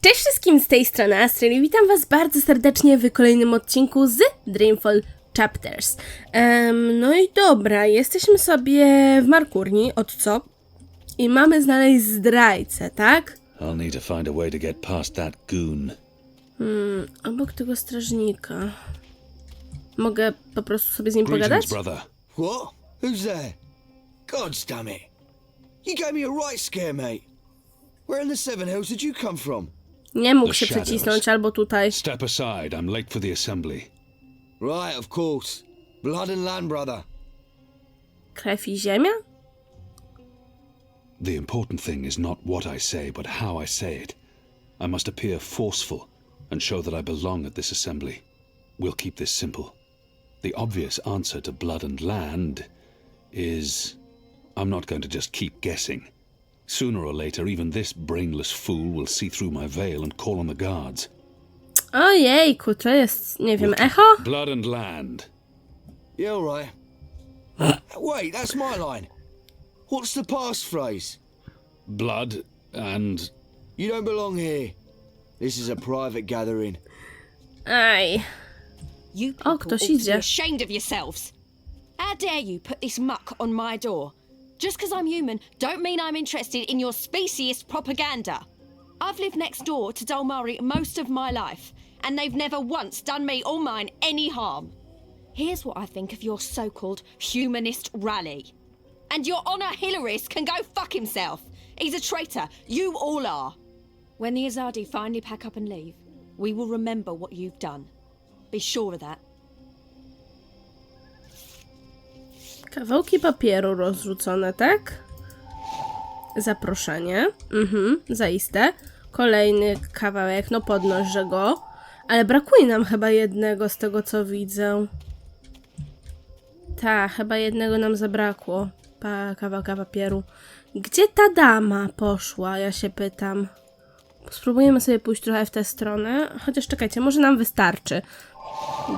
Cześć wszystkim, z tej strony Astrid i witam was bardzo serdecznie w kolejnym odcinku z Dreamfall Chapters. No i dobra, jesteśmy sobie w Markurni, od co? I mamy znaleźć zdrajcę, tak? I'll need to find a way to get past that goon. Obok tego strażnika. Mogę po prostu sobie z nim pogadać? Brother. What? Who's there? God damn it. You gave me a right scare, mate. Where in the Seven Hills did you come from? Nie mógł The się shadows. przecisnąć albo tutaj. Step aside, I'm late for the assembly. Right, of course. Blood and land, brother. Krew i ziemia? The important thing is not what I say, but how I say it. I must appear forceful and show that I belong at this assembly. We'll keep this simple. The obvious answer to blood and land is... I'm not going to just keep guessing. Sooner or later, even this brainless fool will see through my veil and call on the guards. Ojejku, to jest, nie wiem, echo? Blood and land. Yeah, all right. Wait, that's my line. What's the passphrase? Blood and... You don't belong here. This is a private gathering. Aj. You O, people ktoś ought to idzie. be ashamed of yourselves. How dare you put this muck on my door? Just because I'm human, don't mean I'm interested in your speciesist propaganda. I've lived next door to Dolmari most of my life, and they've never once done me or mine any harm. Here's what I think of your so-called humanist rally. And your Honor Hillarist can go fuck himself. He's a traitor. You all are. When the Azadi finally pack up and leave, we will remember what you've done. Be sure of that. Kawałki papieru rozrzucone, tak? Zaproszenie. Zaiste. Kolejny kawałek, no podnoszę go. Ale brakuje nam chyba jednego z tego, co widzę. Tak, chyba jednego nam zabrakło. Kawałka papieru. Gdzie ta dama poszła, ja się pytam. Spróbujemy sobie pójść trochę w tę stronę. Chociaż czekajcie, może nam wystarczy.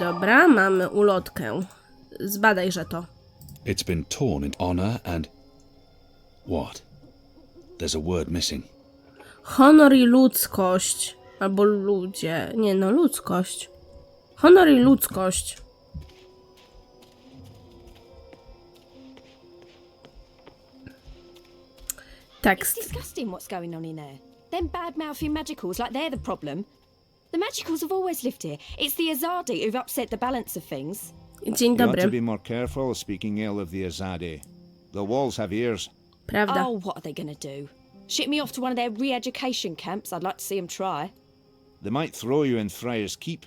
Dobra, mamy ulotkę. Zbadajże to. It's been torn in honor and... What? There's a word missing. Honor i ludzkość. Albo ludzie. Nie no, ludzkość. Honor i ludzkość. It's Tekst. disgusting what's going on in there. Them bad-mouthing magicals like they're the problem. The magicals have always lived here. It's the Azadi who've upset the balance of things. Dzień You ought to dobry. be more careful speaking ill of the Azadi. The walls have ears. Prawda. Oh, what are they gonna do? Ship me off to one of their re-education camps? I'd like to see them try. They might throw you in Friar's Keep.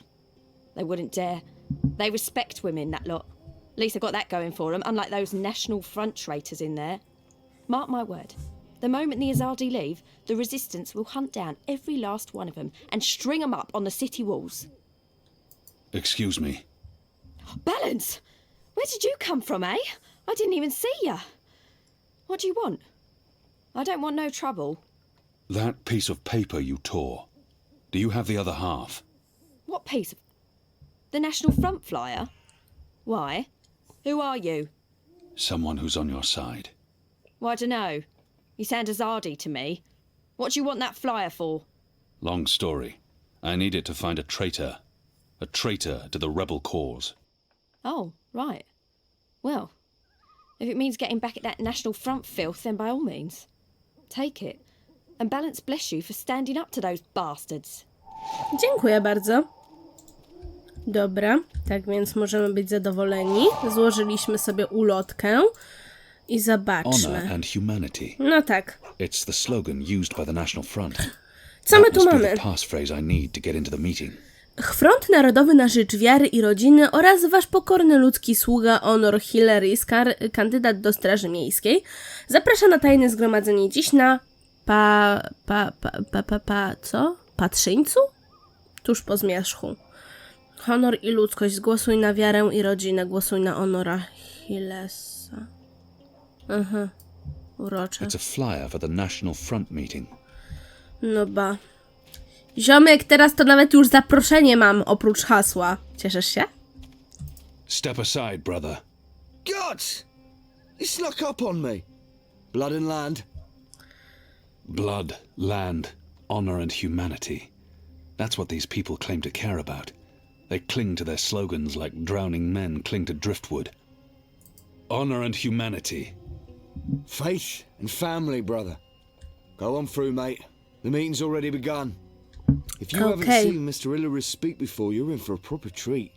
They wouldn't dare. They respect women, that lot. At least they've got that going for them, unlike those National Front traitors in there. Mark my word. The moment the Azadi leave, the Resistance will hunt down every last one of them and string them up on the city walls. Excuse me. Balance! Where did you come from, eh? I didn't even see ya. What do you want? I don't want no trouble. That piece of paper you tore. Do you have the other half? What piece of... The National Front flyer? Why? Who are you? Someone who's on your side. Well, I dunno. You sound Azadi to me. What do you want that flyer for? Long story. I need it to find a traitor. A traitor to the rebel cause. Oh, right. Well, if it means getting back at that National Front filth, then by all means. Take it. And Balance bless you for standing up to those bastards. Dziękuję bardzo. Dobra, tak więc możemy być zadowoleni. Złożyliśmy sobie ulotkę i Honor zobaczmy. and humanity. No tak. It's the slogan used by the National Front. Co my That tu must be mamy? the passphrase I need to get into the meeting. Front Narodowy na rzecz wiary i rodziny oraz wasz pokorny ludzki sługa Honor Hillarys, kandydat do Straży Miejskiej, zaprasza na tajne zgromadzenie dziś na co? Patrzyńcu? Tuż po zmierzchu. Honor i ludzkość, zgłosuj na wiarę i rodzinę, głosuj na Honora Hillesa. Urocze. It's a flyer for the National Front meeting. No ba. Ziomek, teraz to nawet już zaproszenie mam, oprócz hasła. Cieszysz się? Step aside, brother. Gods! They snuck up on me. Blood and land. Blood, land, honor and humanity. That's what these people claim to care about. They cling to their slogans like drowning men cling to driftwood. Honor and humanity. Faith and family, brother. Go on through, mate. The meeting's already begun. If you haven't seen Mr. Illyris speak before, you're in for a proper treat.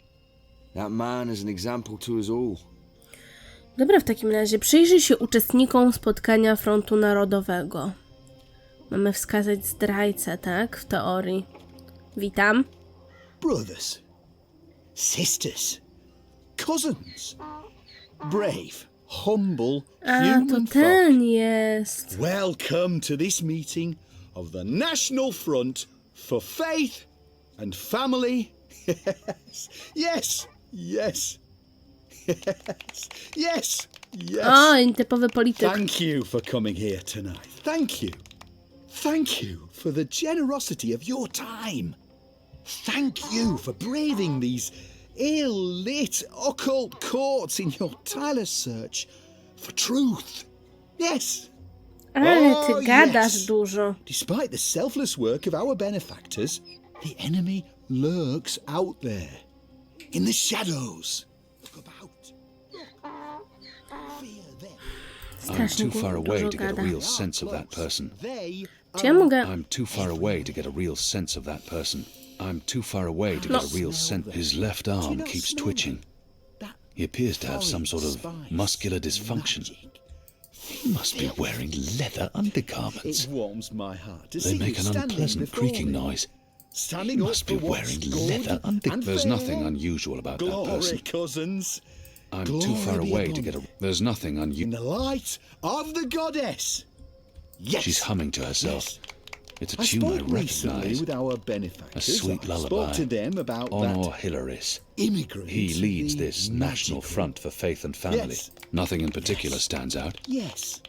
That man is an example to us all. Dobra, w takim razie przyjrzyj się uczestnikom spotkania Frontu Narodowego. Mamy wskazać zdrajcę, tak? W teorii. Witam. Brothers, sisters, cousins, brave, humble, A, to human ten folk. jest. Welcome to this meeting of the National Front for Faith and Family. Yes, yes, yes, yes, yes. O, typowy polityk. Thank you for coming here tonight. Thank you. Thank you for the generosity of your time. Thank you for braving these ill-lit occult courts in your tireless search for truth. Yes. Ale ty Oh, gadasz yes. dużo. Despite the selfless work of our benefactors, the enemy lurks out there, in the shadows. Look about. Look. Fear them. I'm Strasznie too far away dużo to get a gada. real sense of that person. They Czy ja mogę... I'm too far away to get a real sense of that person. I'm too far away to get a real sense. His left arm keeps twitching. He appears to have some sort of muscular dysfunction. He must be wearing leather undergarments. It warms my heart to They see make you an standing unpleasant before creaking me. noise. He Standing must up be for wearing what's leather good and There's fair. nothing unusual about that Glory, person. cousins. I'm Glory too far be away upon to get a... you. There's nothing In unusual. the light of the goddess. Yes. She's humming to herself. Yes. It's a I tune I spoke recently recognize. with our benefactors. A sweet I lullaby. spoke to them about Honor that Hilaris. immigrant. He leads the this National magical- Front for Faith and Family. Yes. Nothing in particular stands out. Yes.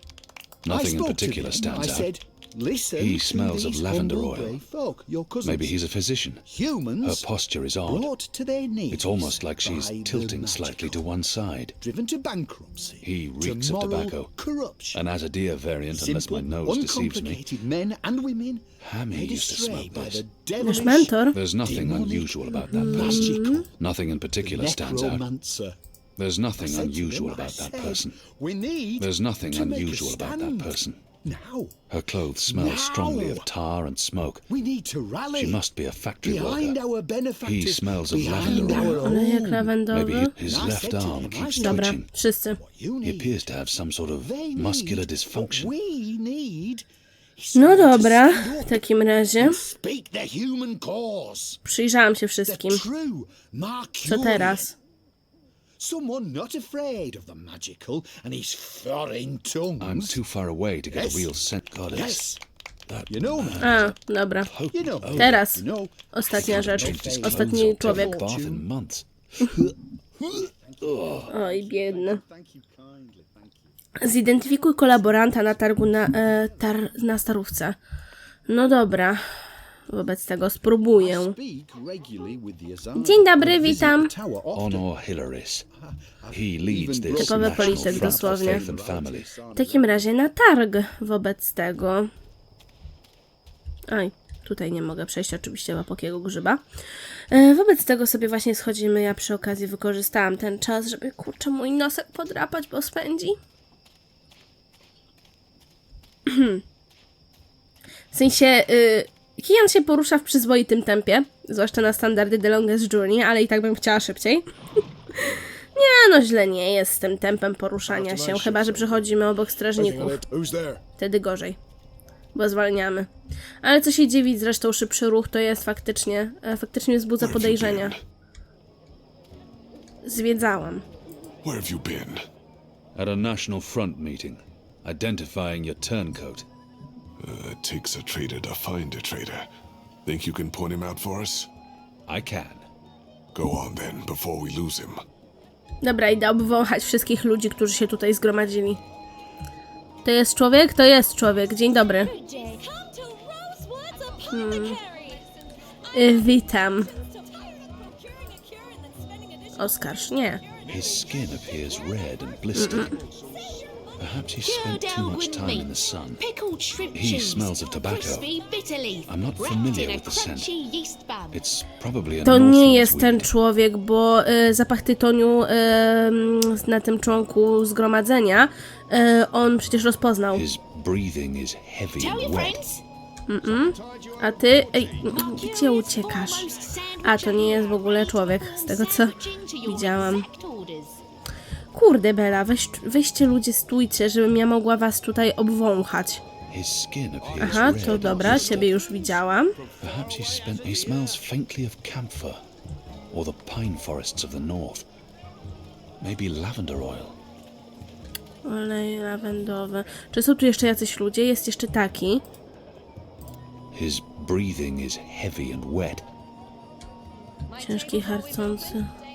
Nothing I in spoke particular to them. stands I out. said, listen He to smells of these lavender humble, oil. brave folk, your cousins. Maybe he's a physician. Humans Her posture is odd. brought to their knees. It's almost like she's by the tilting slightly to magical. one side. Driven to bankruptcy. He to reeks of moral tobacco. Corruption. An Azadir variant, unless my Simple, nose deceives me. uncomplicated men and women Hammy led used to astray smoke by this. the Nasz devilish, mentor. There's nothing demonic, unusual about that person. magical, Nothing in particular stands out. necromancer. There's nothing I said to unusual them, I about that said, person. We need There's nothing to make a unusual about that stand. person. Now, Her clothes smell Now. strongly of tar and smoke. we need to rally. She must be a factory behind worker. our benefactors. He smells of behind lavender our oil. Ale jak own. lawendowy. Maybe his I left said to arm them, keeps I said, Dobra, twitching. wszyscy. What you He need, appears to have some sort of they muscular need, dysfunction. what we need is No someone to dobra, stand w up takim razie and speak the human cause. przyjrzałam się The wszystkim. true Co Mercurian. teraz? Someone not afraid of the magical and his foreign tongues. I'm too far away to get Yes. a real sense. Goddess. Yes, That you know me. A, dobra. You know. Teraz. You know. Ostatnia rzecz. changed his clothes Ostatni or człowiek. taken a bath in months. Oj, biedny. Thank you kindly. Thank you. Zidentyfikuj kolaboranta na targu na starówce. No dobra. Wobec tego spróbuję. Speak regularly with the Azad. Dzień dobry, Visit witam. the tower often. Honor Hilaris. He leads this Typowy National polityk, Front for dosłownie. Faith and Family. W takim razie na targ wobec tego. Oj, tutaj nie mogę przejść oczywiście łapokiego grzyba. Wobec tego sobie właśnie schodzimy. Ja przy okazji wykorzystałam ten czas, żeby kurczę mój nosek podrapać, bo spędzi. W sensie, Kian się porusza w przyzwoitym tempie, zwłaszcza na standardy The Longest Journey, ale i tak bym chciała szybciej. Nie, no źle nie jest z tym tempem poruszania się, chyba że przechodzimy obok strażników. Who's there? Wtedy gorzej, bo zwalniamy. Ale co się dziwić, zresztą szybszy ruch to jest faktycznie wzbudza podejrzenia. Zwiedzałam. Where have you been? At a National Front meeting, identifying your turncoat. It takes a traitor to find a traitor. Think you can point him out for us? I can. Go on then, before we lose him. Dobra, idę obwąchać wszystkich ludzi, którzy się tutaj zgromadzili. To jest człowiek? To jest człowiek. Dzień dobry. Witam. Oskarż, nie. His skin appears red and blistered. Perhaps he spent too much time in the sun. Pickled shrimp He cheese, smells of tobacco. crispy bitter leaf, I'm not wrapped familiar in a with the scent. crunchy yeast bun. It's probably a To nie Northland's jest ten weed. człowiek, bo zapach tytoniu na tym członku zgromadzenia on przecież rozpoznał. His breathing is heavy Tell and your wet. friends. A ty? Ej, gdzie uciekasz? A, to nie jest w ogóle człowiek, z tego co widziałam. Kurde Bela, weźcie ludzie, stójcie, żebym ja mogła was tutaj obwąchać. His skin appears Aha, red to and dobra, blistered. ciebie już widziałam. Perhaps he smells faintly of camphor, or the pine forests of the north. Maybe lavender oil. Olej lawendowy. Czy są tu jeszcze jacyś ludzie? Jest jeszcze taki. His breathing is heavy and wet. Ciężki,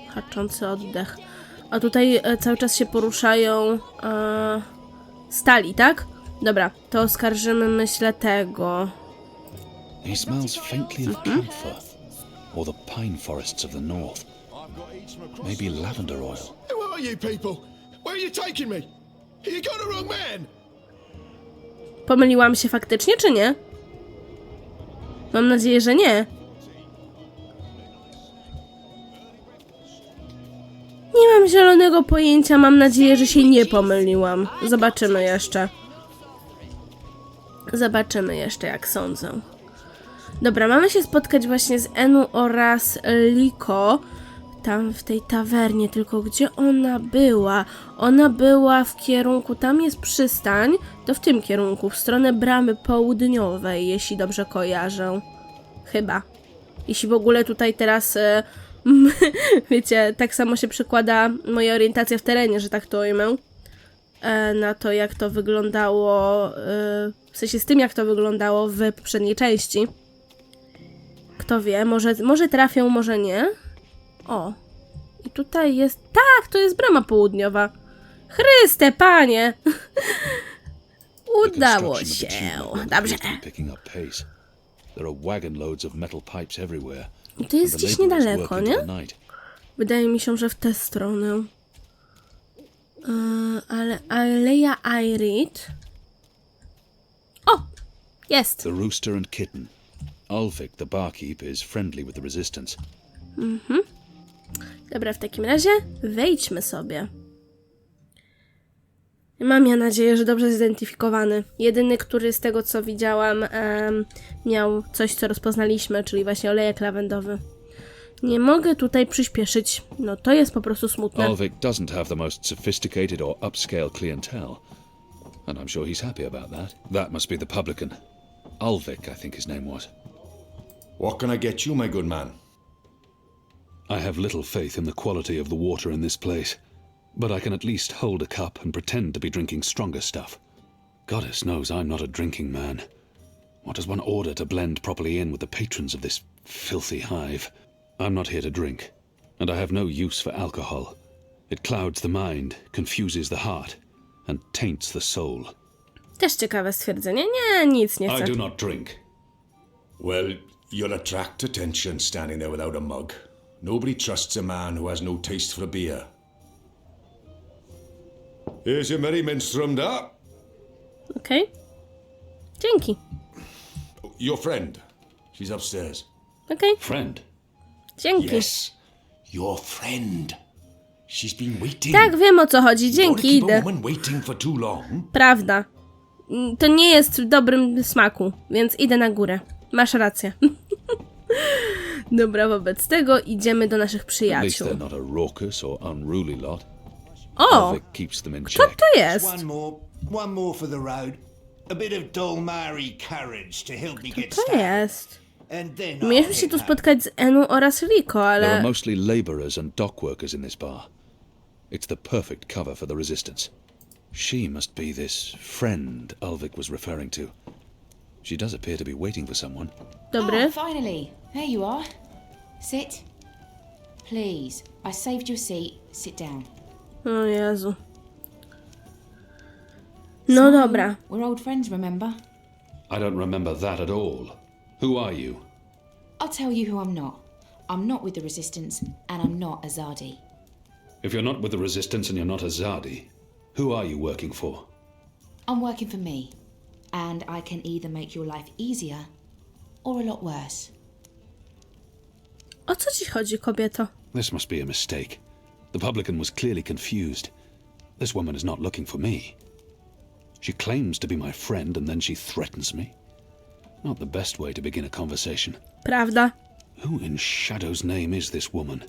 harczący oddech. A tutaj cały czas się poruszają stali, tak? Dobra, to oskarżymy, myślę, tego. He smells faintly of camphor, or the pine forests of the north. Maybe lavender oil. Who are you people? Where are you taking me? You got the wrong man! Pomyliłam się faktycznie, czy nie? Mam nadzieję, że nie. Nie mam zielonego pojęcia, mam nadzieję, że się nie pomyliłam. Zobaczymy jeszcze. Zobaczymy jeszcze, jak sądzę. Dobra, mamy się spotkać właśnie z Enu oraz Liko. Tam w tej tawernie, tylko gdzie ona była? Ona była w kierunku, tam jest przystań, to w tym kierunku, w stronę bramy południowej, jeśli dobrze kojarzę. Chyba. Jeśli w ogóle tutaj teraz, wiecie, tak samo się przekłada moja orientacja w terenie, że tak to ujmę, na to, jak to wyglądało, w sensie z tym, jak to wyglądało w poprzedniej części. Kto wie, może trafią, może nie. O, i tutaj jest... Tak, to jest brama południowa. Chryste, panie! Udało się. Dobrze. I to jest gdzieś niedaleko, nie? Wydaje mi się, że w tę stronę. Ale Aleja Irit... O! Jest! The rooster and kitten. Ulvik, the barkeep, is friendly with the resistance. Dobra, w takim razie wejdźmy sobie. Mam ja nadzieję, że dobrze zidentyfikowany. Jedyny, który z tego co widziałam miał coś, co rozpoznaliśmy, czyli właśnie olejek lawendowy. Nie mogę tutaj przyspieszyć. No to jest po prostu smutne. Ulvik doesn't have the most sophisticated or upscale clientele. And I'm sure he's happy about that. That must be the publican. Ulvik, I think his name was. What can I get you, my good man? I have little faith in the quality of the water in this place, but I can at least hold a cup and pretend to be drinking stronger stuff. Goddess knows I'm not a drinking man. What does one order to blend properly in with the patrons of this filthy hive? I'm not here to drink, and I have no use for alcohol. It clouds the mind, confuses the heart, and taints the soul. Też ciekawe stwierdzenie. Nie, nic nie chcę. I do not drink. Well, you'll attract attention standing there without a mug. Nobody trusts a man who has no taste for a beer. Here's your merry minstrel, da. Okej. Dzięki. Your friend. She's upstairs. Okej. Friend. Dzięki. Yes, your friend. She's been waiting. Tak, wiem o co chodzi. You don't Dzięki, keep a idę. woman waiting for too long. Prawda. To nie jest w dobrym smaku, więc idę na górę. Masz rację. Dobra, wobec tego idziemy do naszych At least przyjaciół. they're not a raucous or unruly lot. O! Ulvik keeps them in Kto check. to jest? One more for the road. A bit of Dolmari courage to help me get To started. jest. And then Mieliśmy się tu spotkać z Enu oraz Liko, There are ale... mostly labourers and dock workers in this bar. It's the perfect cover for the resistance. She must be this friend Ulvik was referring to. She does appear to be waiting for someone. Dobry. Finally, there you are. Sit. Please, I saved you a seat. Sit down. O Jezu. No dobra. We're old friends, remember? I don't remember that at all. Who are you? I'll tell you who I'm not. I'm not with the Resistance, and I'm not a Zardi. If you're not with the resistance and you're not a Zadi, who are you working for? I'm working for me, and I can either make your life easier or a lot worse. O co ci chodzi, kobieto? This must be a mistake. The publican was clearly confused. This woman is not looking for me. She claims to be my friend and then she threatens me. Not the best way to begin a conversation. Prawda? Who in Shadow's name is this woman?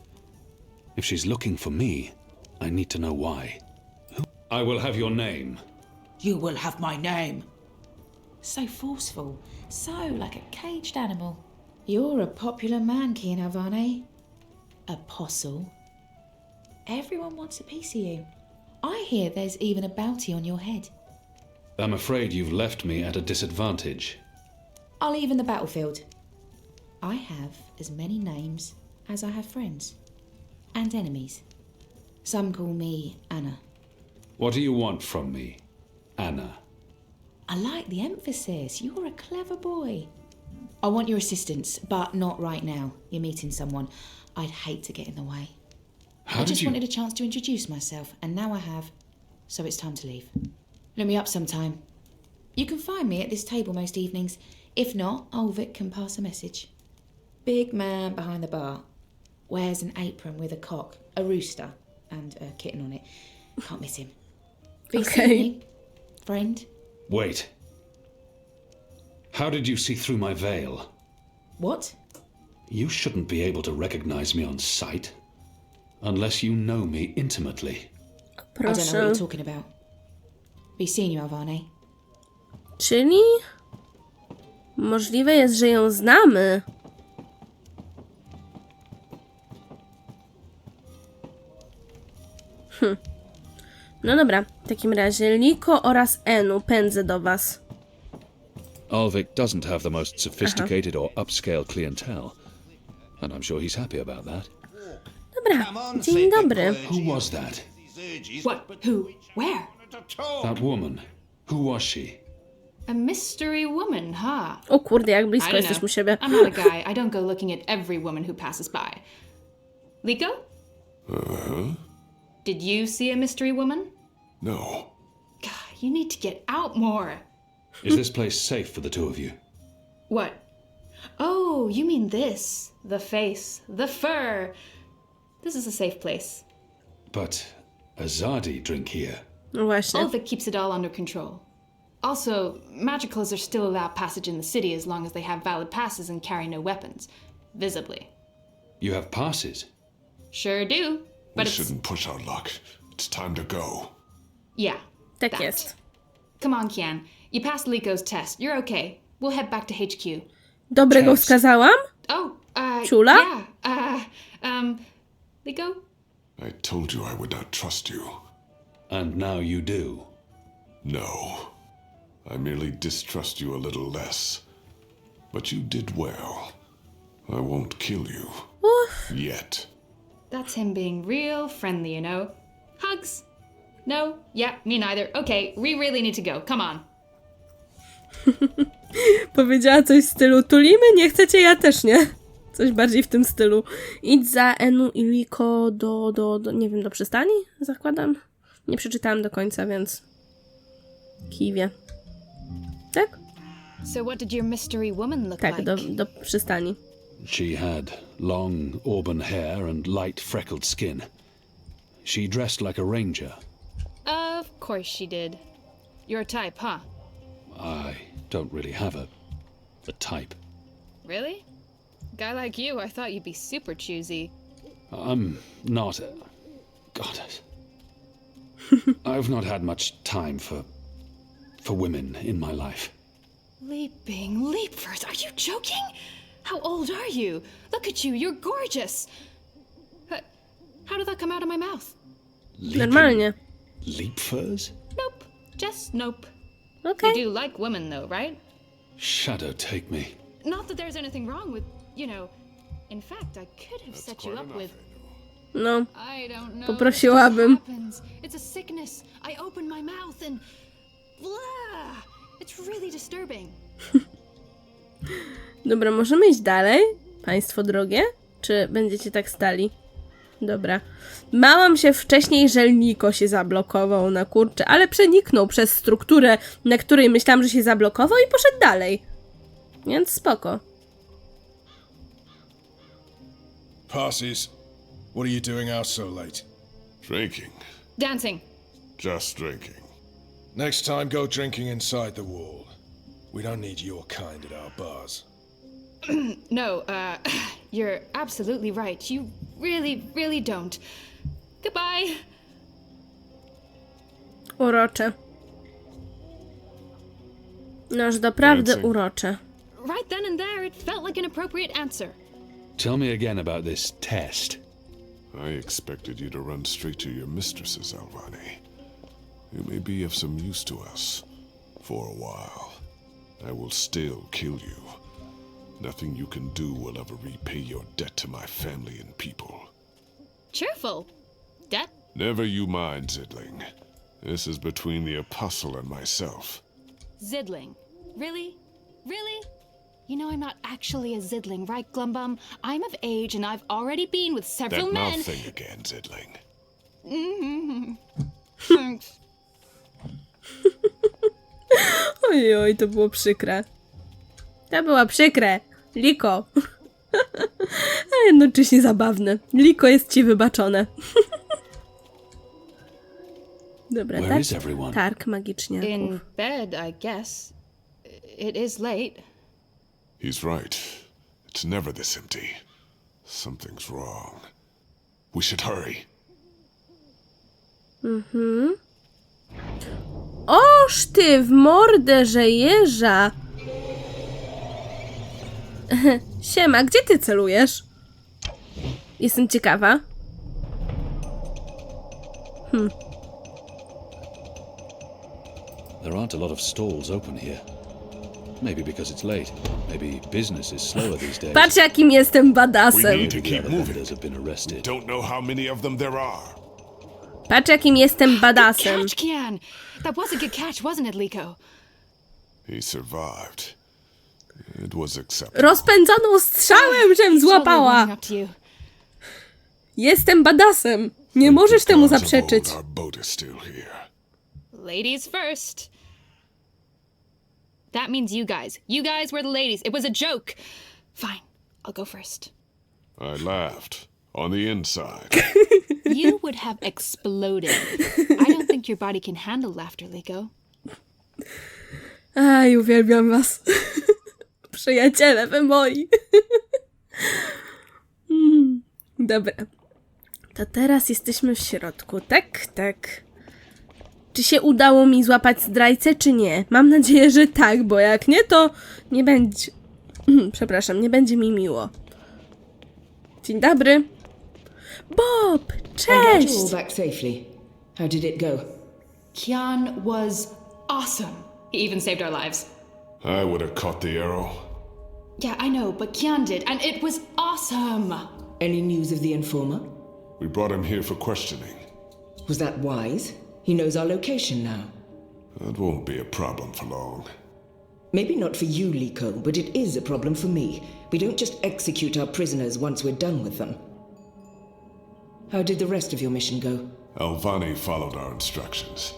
If she's looking for me, I need to know why. I will have your name. You will have my name. So forceful, so like a caged animal. You're a popular man, Kiana, Varney. Apostle. Everyone wants a piece of you. I hear there's even a bounty on your head. I'm afraid you've left me at a disadvantage. I'll even the battlefield. I have as many names as I have friends. And enemies. Some call me Anna. What do you want from me, Anna? I like the emphasis. You're a clever boy. I want your assistance, but not right now. You're meeting someone. I'd hate to get in the way. I just wanted a chance to introduce myself, and now I have. So it's time to leave. Look me up sometime. You can find me at this table most evenings. If not, Ulvik can pass a message. Big man behind the bar. Wears an apron with a cock, a rooster, and a kitten on it. Can't miss him. Be seeing, friend. Wait. How did you see through my veil? What? You shouldn't be able to recognize me on sight. Unless you know me intimately. I don't know what you're talking about. Be seeing you, Alvane. Czyli? Możliwe jest, że ją znamy. No dobra, w takim razie Liko oraz Enu pędzę do was. Ulvik doesn't have the most sophisticated or upscale clientele. And I'm sure he's happy about that. Dobra, dzień dobry. Who was that? What? Who? Where? That woman. Who was she? A mystery woman, huh? O kurde, jak I blisko don't jesteśmy know. siebie. I'm not a guy. I don't go looking at every woman who passes by. Liko? Uh-huh. Did you see a mystery woman? No. God, you need to get out more. Is this place safe for the two of you? What? Oh, you mean this. The face. The fur. This is a safe place. But Azadi drink here. No właśnie. Ulvik keeps it all under control. Also, magicals are still allowed passage in the city as long as they have valid passes and carry no weapons. Visibly. You have passes? Sure do. But We shouldn't push our luck. It's time to go. Yeah. Tak that. jest. Come on, Kian. You passed Liko's test. You're okay. We'll head back to HQ. Dobre go wskazałam? Oh, Chula? Yeah, Liko? I told you I would not trust you. And now you do. No. I merely distrust you a little less. But you did well. I won't kill you. Uff. Yet. That's him being real friendly, you know? Hugs? No? Yeah, me neither. Okay, we really need to go. Come on. Powiedziała coś w stylu tulimy, nie chcecie, ja też nie. Coś bardziej w tym stylu. Idź za Enu i Liko do nie wiem, do przystani? Zakładam. Nie przeczytałam do końca, więc kiwie. Tak? So what did your mystery woman look Tak, like? do przystani. She had long auburn hair and light freckled skin. She dressed like a ranger. Of course she did. Your type, huh? I don't really have a type. Really? Guy like you, I thought you'd be super choosy. I'm not. God. I've not had much time for women in my life. Leaping leapers, are you joking? How old are you? Look at you, you're gorgeous. How did that come out of my mouth? Normalnie. Leapfurs? Nope, just nope. Okay. You do like women though, right? Shadow take me. Not that there's anything wrong with, you know. In fact, I could have set you up with. No, I don't know. poprosiłabym. It's a sickness. I open my mouth and blah. It's really disturbing. Dobra, możemy iść dalej? Państwo drogie? Czy będziecie tak stali? Dobra. Bałam się wcześniej, że Liko się zablokował na kurczę, ale przeniknął przez strukturę, na której myślałam, że się zablokował i poszedł dalej. Więc spoko. Passes. What are you doing out so late? Drinking. Dancing. Just drinking. Next time, go drinking inside the wall. We don't need your kind at our bars. No, you're absolutely right. You really, really don't. Goodbye. Urocze. Noż doprawdy Dancing. urocze. Right then and there, it felt like an appropriate answer. Tell me again about this test. I expected you to run straight to your mistresses, Alvani. You may be of some use to us. For a while. I will still kill you. Nothing you can do will ever repay your debt to my family and people. Cheerful. Debt? Never you mind, Zidling. This is between the Apostle and myself. Zidling. Really? Really? You know I'm not actually a Zidling, right, Glumbum? I'm of age and I've already been with several That men. mouth thing again, Zidling. Mm-hmm. Thanks. Ojoj, to było przykre. To było przykre. Liko. A jednocześnie zabawne. Liko jest ci wybaczone. Dobra, Where is everyone? targ magiczniaków. In bed, I guess. It is late. He's right. It's never this empty. Something's wrong. We should hurry. Oż ty w mordę, że jeża. Siema, gdzie ty celujesz? Jestem ciekawa. There aren't a lot of stalls open here. Maybe because it's late. Maybe business is slower these days. Patrz, jakim jestem We badasem. need to The keep other moving. vendors have been arrested. Don't know how many of them there are. Patrz, jakim jestem badasem. Catch, Kian! That was a good catch, wasn't it, Liko? He survived. It was acceptable. Rozpędzoną strzałem, żem złapała. Totally warming up to you. Jestem badasem. Nie możesz temu zaprzeczyć. Our boat is still here. Ladies first. That means you guys. You guys were the ladies. It was a joke. Fine, I'll go first. I laughed. On the inside. You would have exploded. I don't think your body can handle laughter, Liko. Aj, uwielbiam was. Przyjaciele wy moi. Dobra. To teraz jesteśmy w środku. Tak, tak. Czy się udało mi złapać zdrajcę, czy nie? Mam nadzieję, że tak, bo jak nie, to nie będzie... Przepraszam, nie będzie mi miło. Dzień dobry. Bob, I got cześć! you all back safely. How did it go? Kian was awesome. He even saved our lives. I would have caught the arrow. Yeah, I know, but Kian did, and it was awesome. Any news of the informer? We brought him here for questioning. Was that wise? He knows our location now. That won't be a problem for long. Maybe not for you, Liko, but it is a problem for me. We don't just execute our prisoners once we're done with them. How did the rest of your mission go? Alvani followed our instructions.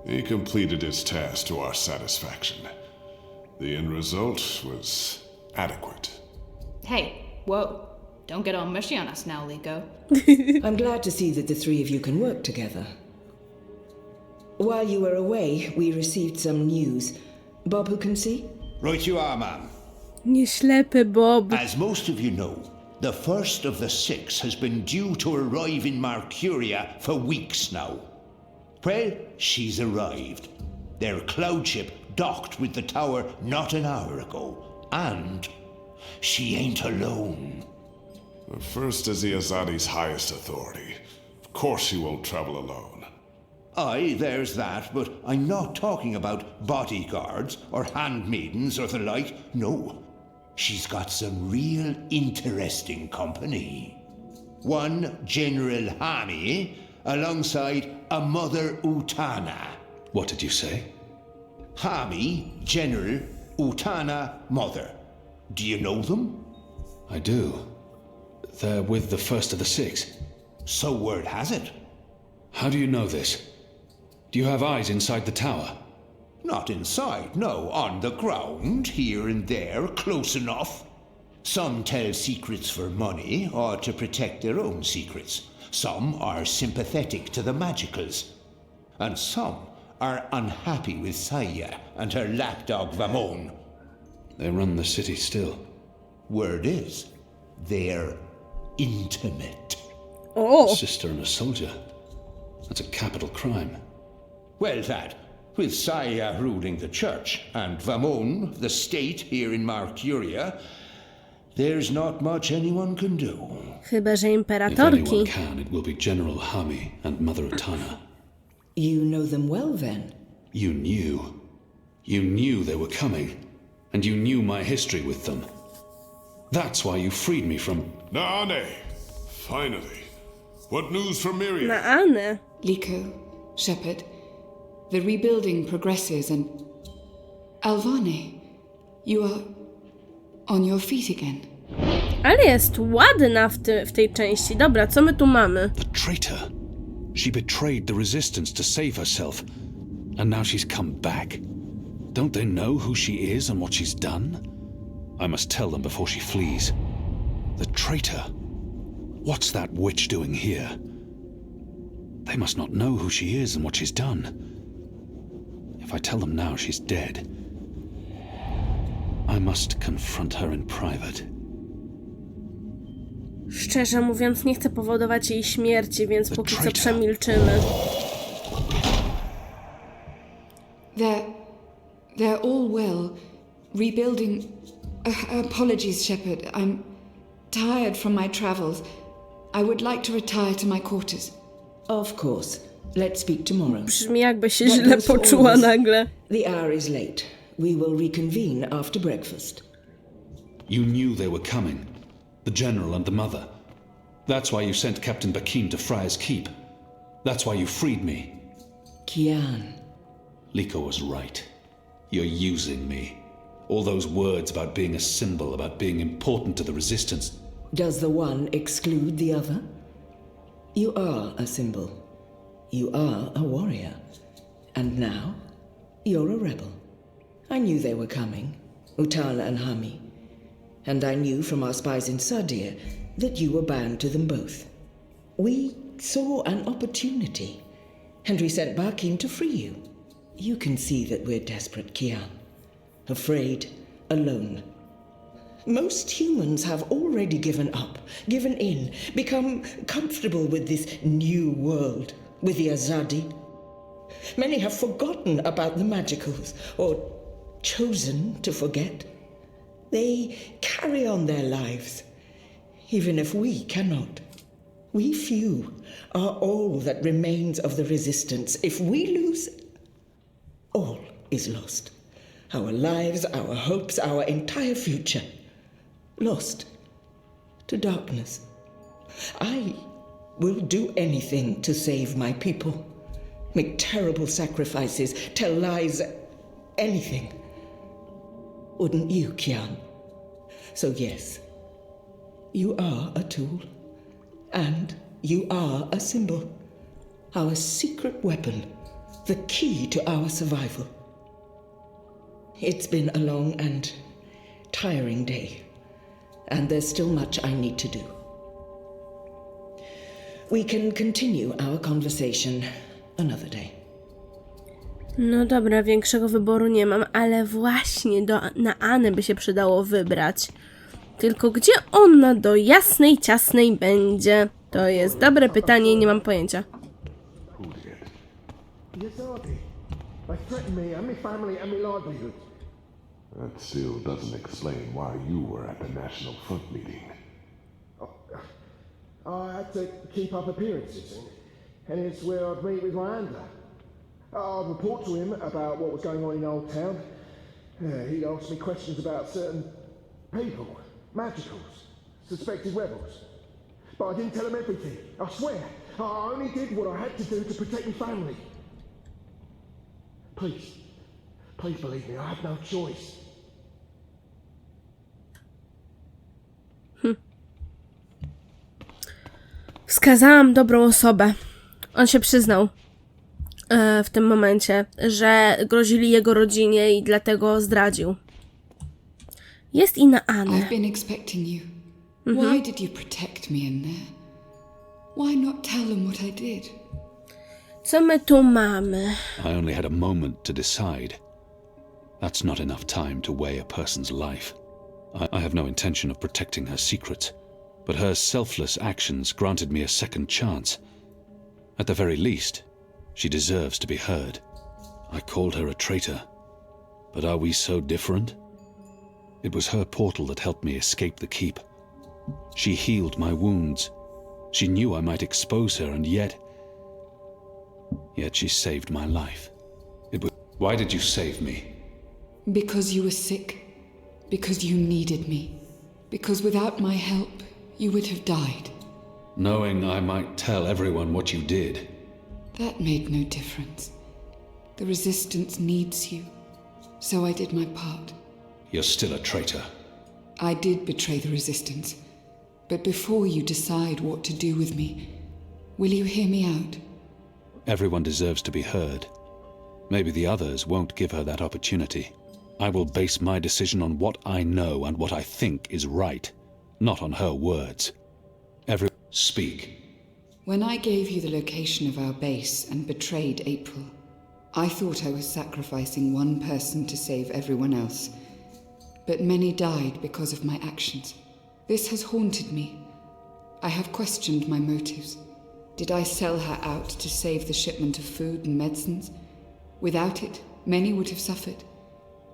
He completed his task to our satisfaction. The end result was adequate. Hey, whoa. Don't get all mushy on us now, Liko. I'm glad to see that the three of you can work together. While you were away, we received some news. Bob, who can see? Right you are, ma'am. Nie ślepy Bob. As most of you know, the first of the six has been due to arrive in Mercuria for weeks now. Well, she's arrived. Their cloud ship docked with the tower not an hour ago. And she ain't alone. The first is the Azadi's highest authority. Of course he won't travel alone. Aye, there's that, but I'm not talking about bodyguards or handmaidens or the like. No, she's got some real interesting company. One General Hani alongside a Mother Utana. What did you say? Hami, General, Utana, Mother. Do you know them? I do. They're with the first of the six. So word has it. How do you know this? Do you have eyes inside the tower? Not inside, no. On the ground, here and there, close enough. Some tell secrets for money or to protect their own secrets. Some are sympathetic to the magicals. And some are unhappy with Saya and her lapdog Vamon. They run the city still. Word is, they're intimate. O! A sister and a soldier. That's a capital crime. Well, that, with Saya ruling the church and Vamon, the state here in Marcuria, there's not much anyone can do. Chyba, że If imperatorki. anyone can, it will be General Hami and Mother Utana. You know them well, then? You knew. You knew they were coming. And you knew my history with them. That's why you freed me from... Naane! Finally. What news from Miriam? Na Anę. Liko, Shepherd, the rebuilding progresses and... Alvane, you are on your feet again. Ale jest ładna w tej części. Dobra, co my tu mamy? The traitor. She betrayed the resistance to save herself. And now she's come back. Don't they know who she is and what she's done? I must tell them before she flees. The traitor. What's that witch doing here? They must not know who she is and what she's done. If I tell them now she's dead, I must confront her in private. Szczerze mówiąc, nie chcę powodować jej śmierci, więc póki co przemilczymy. They're all well. Rebuilding... apologies, Shepherd. I'm tired from my travels. I would like to retire to my quarters. Of course. Let's speak tomorrow. Brzmi jakby się źle poczuła nagle. The hour is late. We will reconvene after breakfast. You knew they were coming. The General and the Mother. That's why you sent Captain Bakim to Friar's Keep. That's why you freed me. Kian. Liko was right. You're using me. All those words about being a symbol, about being important to the resistance. Does the one exclude the other? You are a symbol. You are a warrior. And now, you're a rebel. I knew they were coming, Utana and Hami. And I knew from our spies in Sardia that you were bound to them both. We saw an opportunity, and we sent Bakim to free you. You can see that we're desperate, Kian. Afraid, alone. Most humans have already given up, given in, become comfortable with this new world, with the Azadi. Many have forgotten about the magicals, or chosen to forget. They carry on their lives, even if we cannot. We few are all that remains of the resistance. If we lose, all is lost. Our lives, our hopes, our entire future. Lost to darkness. I will do anything to save my people. Make terrible sacrifices, tell lies, anything. Wouldn't you, Kian? So yes, you are a tool. And you are a symbol. Our secret weapon. The key to our survival. It's been a long and tiring day. And there's still much I need to do. We can continue our conversation another day. No dobra, większego wyboru nie mam, ale właśnie na Anę by się przydało wybrać. Tylko gdzie ona do jasnej, ciasnej będzie? To jest dobre pytanie i nie mam pojęcia. Dziesiąty. They threatened me and my family and my livelihood. That still doesn't explain why you were at the National Front meeting. I had to keep up appearances, and it's where I'd meet with Miranda. I'd report to him about what was going on in Old Town. He'd ask me questions about certain people, magicals, suspected rebels. But I didn't tell him everything, I swear. I only did what I had to do to protect my family. Please believe me, I had no choice. Wskazałam dobrą osobę. On się przyznał w tym momencie, że grozili jego rodzinie i dlatego zdradził. Jest i na Anę. I've been expecting you. Why did you protect me in there? Why not tell them what I did? Co my tu mamy? I only had a moment to decide. That's not enough time to weigh a person's life. I have no intention of protecting her secrets, but her selfless actions granted me a second chance. At the very least, she deserves to be heard. I called her a traitor, but are we so different? It was her portal that helped me escape the keep. She healed my wounds. She knew I might expose her, and yet she saved my life. Why did you save me? Because you were sick. Because you needed me. Because without my help, you would have died. Knowing I might tell everyone what you did. That made no difference. The Resistance needs you. So I did my part. You're still a traitor. I did betray the Resistance. But before you decide what to do with me, will you hear me out? Everyone deserves to be heard. Maybe the others won't give her that opportunity. I will base my decision on what I know and what I think is right, not on her words. Speak. When I gave you the location of our base and betrayed April, I thought I was sacrificing one person to save everyone else. But many died because of my actions. This has haunted me. I have questioned my motives. Did I sell her out to save the shipment of food and medicines? Without it, many would have suffered.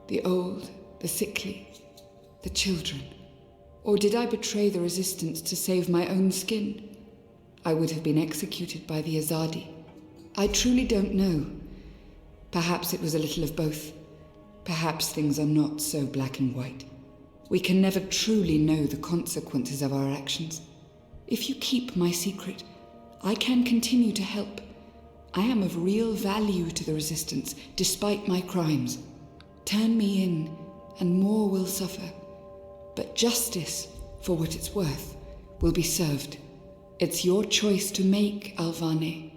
The old, the sickly, the children. Or did I betray the Resistance to save my own skin? I would have been executed by the Azadi. I truly don't know. Perhaps it was a little of both. Perhaps things are not so black and white. We can never truly know the consequences of our actions. If you keep my secret, I can continue to help. I am of real value to the Resistance, despite my crimes. Turn me in, and more will suffer. But justice, for what it's worth, will be served. It's your choice to make, Alvane,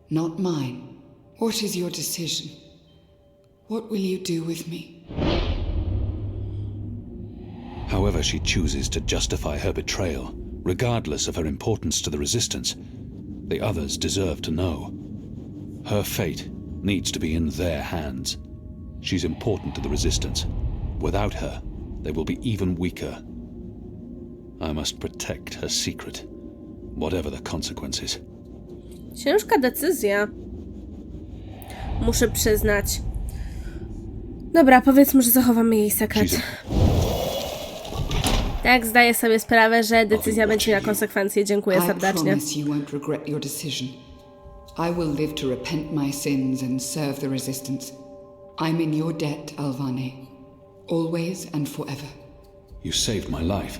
not mine. What is your decision? What will you do with me? However she chooses to justify her betrayal, regardless of her importance to the Resistance, the others deserve to know. Her fate needs to be in their hands. She's important to the Resistance. Without her, they will be even weaker. I must protect her secret, whatever the consequences. Ciężka decyzja. Muszę przyznać. Dobra, powiedzmy, że zachowamy jej sekret. Tak, zdaję sobie sprawę, że decyzja będzie miała konsekwencje. Dziękuję serdecznie. I promise you won't regret your decision. I will live to repent my sins and serve the Resistance. I'm in your debt, Alvane. Always and forever. You saved my life,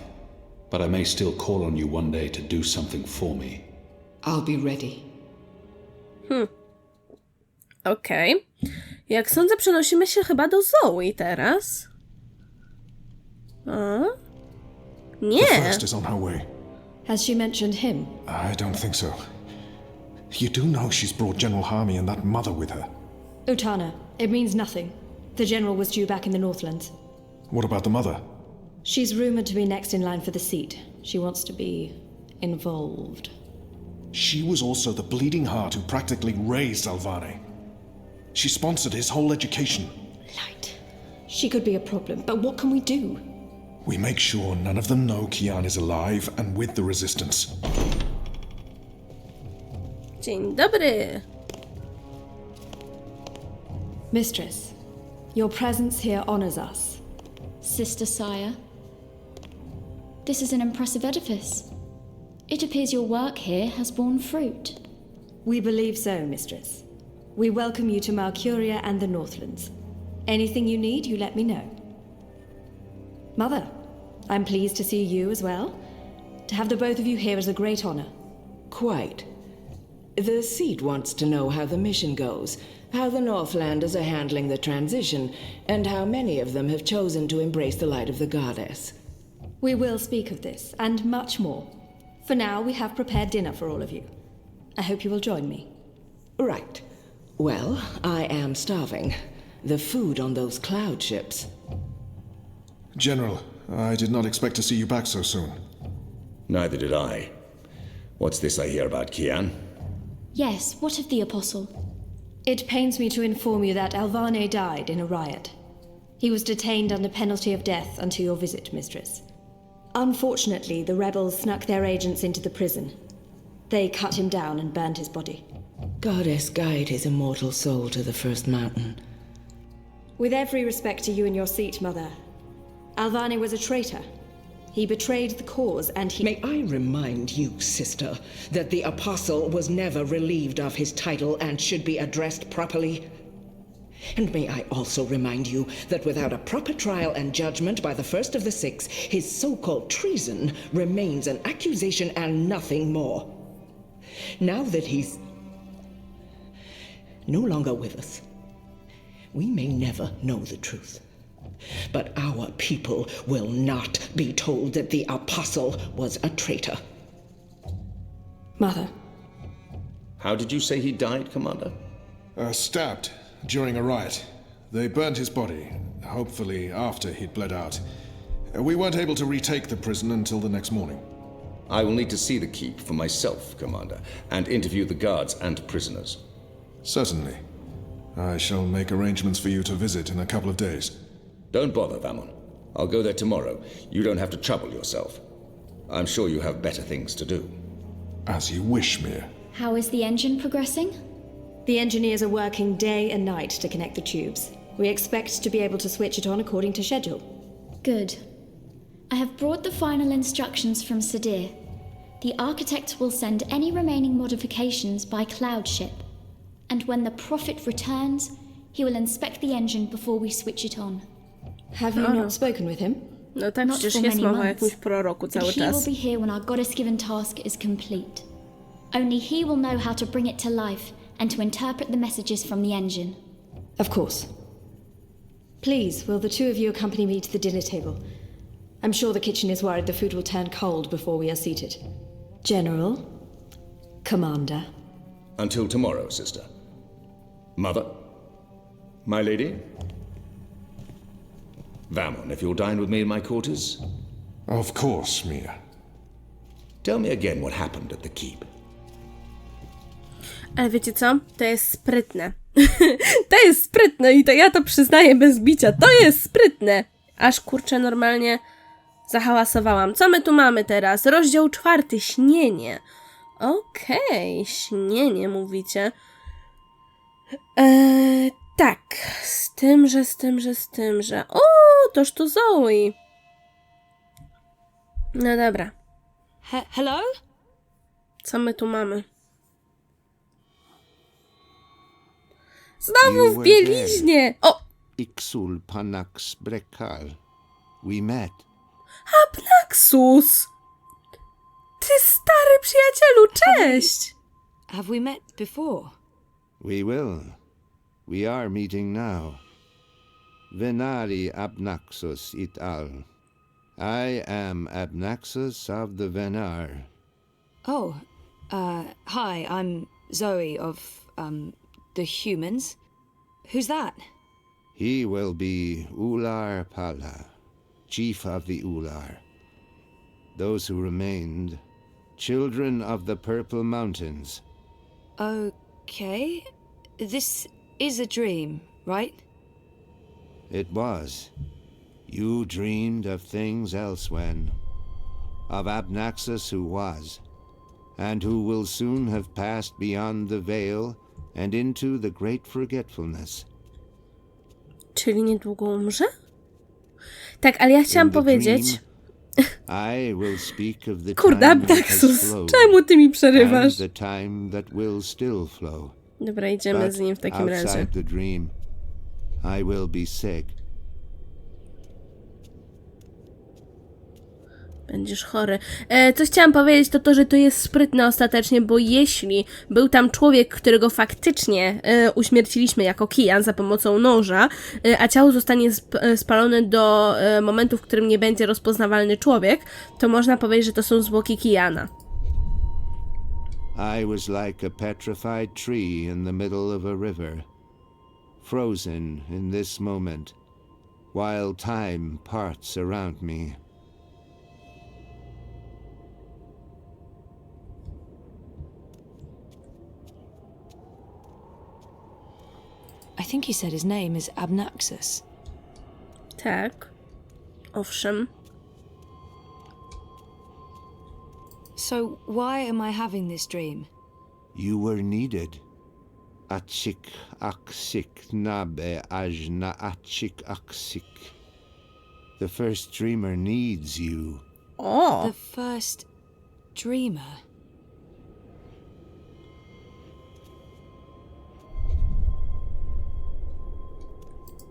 but I may still call on you one day to do something for me. I'll be ready. Okej. Jak sądzę, przenosimy się chyba do Zoe teraz. A? Nie. The first is on her way. Has she mentioned him? I don't think so. You do know she's brought General Harmy and that mother with her. Utana, it means nothing. The general was due back in the Northlands. What about the mother? She's rumored to be next in line for the seat. She wants to be involved. She was also the bleeding heart who practically raised Alvane. She sponsored his whole education. Light. She could be a problem, but what can we do? We make sure none of them know Kiana is alive and with the Resistance. Dzień dobry. Mistress, your presence here honors us. Sister Sire, this is an impressive edifice. It appears your work here has borne fruit. We believe so, Mistress. We welcome you to Malcuria and the Northlands. Anything you need, you let me know. Mother, I'm pleased to see you as well. To have the both of you here is a great honor. Quite. The seat wants to know how the mission goes, how the Northlanders are handling the transition, and how many of them have chosen to embrace the light of the goddess. We will speak of this, and much more. For now, we have prepared dinner for all of you. I hope you will join me. Right. Well, I am starving. The food on those cloud ships. General, I did not expect to see you back so soon. Neither did I. What's this I hear about Kian? Yes, what of the Apostle? It pains me to inform you that Alvane died in a riot. He was detained under penalty of death until your visit, mistress. Unfortunately, the rebels snuck their agents into the prison. They cut him down and burned his body. Goddess guide his immortal soul to the first mountain. With every respect to you and your seat, Mother, Alvane was a traitor. He betrayed the cause and he— May I remind you, sister, that the Apostle was never relieved of his title and should be addressed properly? And may I also remind you that without a proper trial and judgment by the first of the six, his so-called treason remains an accusation and nothing more. Now that he's no longer with us, we may never know the truth. But our people will not be told that the Apostle was a traitor. Mother. How did you say he died, Commander? Stabbed during a riot. They burned his body, hopefully after he'd bled out. We weren't able to retake the prison until the next morning. I will need to see the keep for myself, Commander, and interview the guards and prisoners. Certainly. I shall make arrangements for you to visit in a couple of days. Don't bother, Vamon. I'll go there tomorrow. You don't have to trouble yourself. I'm sure you have better things to do. As you wish, Mir. How is the engine progressing? The engineers are working day and night to connect the tubes. We expect to be able to switch it on according to schedule. Good. I have brought the final instructions from Sadir. The architect will send any remaining modifications by cloud ship. And when the Prophet returns, he will inspect the engine before we switch it on. Have you not spoken with him? No tak, przecież jest mowa o jakimś proroku cały He will czas. be here when our goddess-given task is complete. Only he will know how to bring it to life and to interpret the messages from the engine. Of course. Please, will the two of you accompany me to the dinner table? I'm sure the kitchen is worried the food will turn cold before we are seated. General, Commander. Until tomorrow, sister. Mother? My lady? Vamon, if you'll dine with me in my quarters? Of course, Mir. Tell me again what happened at the keep. Ale wiecie co? To jest sprytne. To jest sprytne i to ja to przyznaję bez bicia. To jest sprytne. Aż kurczę normalnie zahałasowałam. Co my tu mamy teraz? Rozdział 4. Śnienie. Okej, śnienie mówicie. Tak. Z tym, że... O, toż to Zoe. No dobra. Hello? Co my tu mamy? Znowu w bieliźnie! O! Ixul panax brekal. We met. Abnaxus! Ty stary przyjacielu, cześć! Have we met before? We will. We are meeting now. Venari Abnaxus it al. I am Abnaxus of the Venar. Oh, hi, I'm Zoe of, the humans. Who's that? He will be Ular Pala, chief of the Ular. Those who remained, children of the Purple Mountains. Okay. This is a dream, right? It was. You dreamed of things elsewhere. Of Abnaxus who was, and who will soon have passed beyond the veil and into the great forgetfulness. Czyli niedługo umrze? Tak, ale ja chciałam powiedzieć... I will speak of the Kurde, Abnaxus, czemu ty mi przerywasz? the time that will still flow. Dobra, idziemy z nim w takim razie. Outside the dream, I will be sick. Będziesz chory. Co chciałam powiedzieć, to, że to jest sprytne ostatecznie, bo jeśli był tam człowiek, którego faktycznie uśmierciliśmy jako Kian za pomocą noża, a ciało zostanie spalone do momentu, w którym nie będzie rozpoznawalny człowiek, to można powiedzieć, że to są zwłoki Kiana. I was like a petrified tree in the middle of a river, frozen in this moment, while time parts around me. I think he said his name is Abnaxus. Tak. Owszem. So why am I having this dream? You were needed. Achik aksik nabe ajna achik aksik. The first dreamer needs you. Oh. The first dreamer?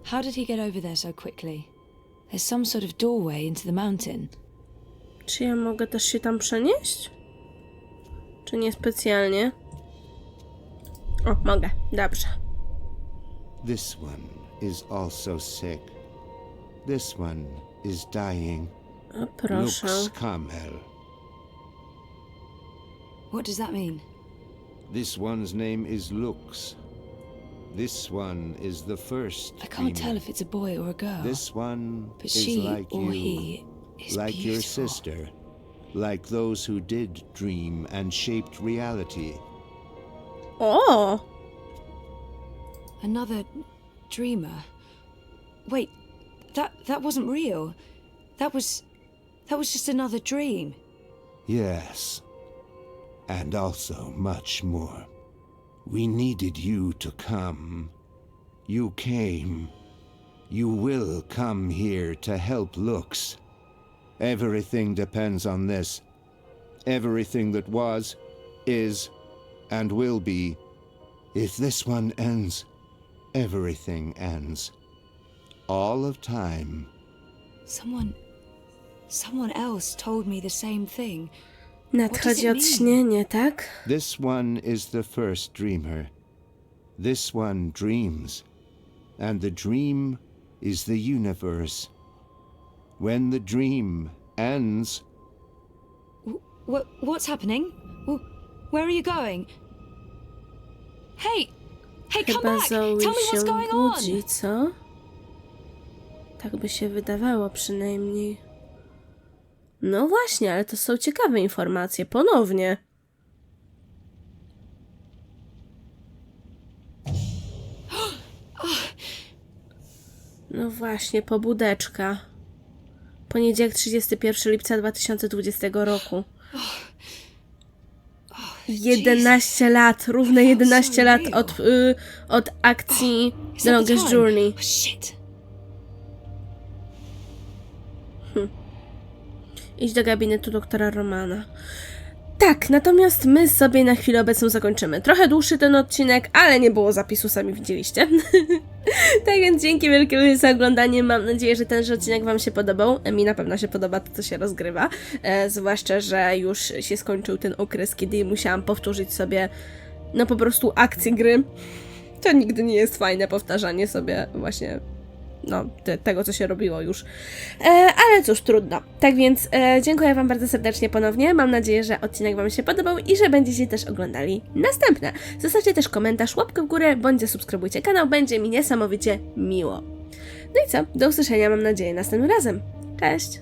How did he get over there so quickly? There's some sort of doorway into the mountain. Czy ja mogę też się tam przenieść? Czy nie specjalnie? O, mogę. Dobrze. This one is also sick. This one is dying. O, proszę. Lux Kamel. What does that mean? This one's name is Lux. This one is the first. I can't tell if it's a boy or a girl. This one but is she like or you, he is like beautiful. your sister, like those who did dream and shaped reality. Oh! Another dreamer. Wait, that wasn't real. That was just another dream. Yes, and also much more. We needed you to come. You came. You will come here to help Lux. Everything depends on this. Everything that was, is, and will be. If this one ends, everything ends. All of time. Someone else told me the same thing. Nadchodzi odśnienie, tak? This one is the first dreamer. This one dreams. And the dream is the universe. When the dream ends... What's happening? Where are you going? Hey, come back! Tell me what's going on! Co? Tak by się wydawało przynajmniej. No właśnie, ale to są ciekawe informacje. Ponownie. No właśnie, pobudeczka. Poniedziałek 31 lipca 2020 roku. 11 lat, równe 11 lat od akcji The Longest Journey. Idź do gabinetu doktora Romana. Tak, natomiast my sobie na chwilę obecną zakończymy. Trochę dłuższy ten odcinek, ale nie było zapisu, sami widzieliście. Tak więc dzięki wielkie za oglądanie. Mam nadzieję, że tenże odcinek wam się podobał. Mi na pewno się podoba to, co się rozgrywa. Zwłaszcza, że już się skończył ten okres, kiedy musiałam powtórzyć sobie no po prostu akcję gry. To nigdy nie jest fajne powtarzanie sobie właśnie no, tego, co się robiło już. Ale cóż, trudno. Tak więc dziękuję wam bardzo serdecznie ponownie. Mam nadzieję, że odcinek wam się podobał i że będziecie też oglądali następne. Zostawcie też komentarz, łapkę w górę, bądź zasubskrybujcie kanał. Będzie mi niesamowicie miło. No i co? Do usłyszenia, mam nadzieję, następnym razem. Cześć!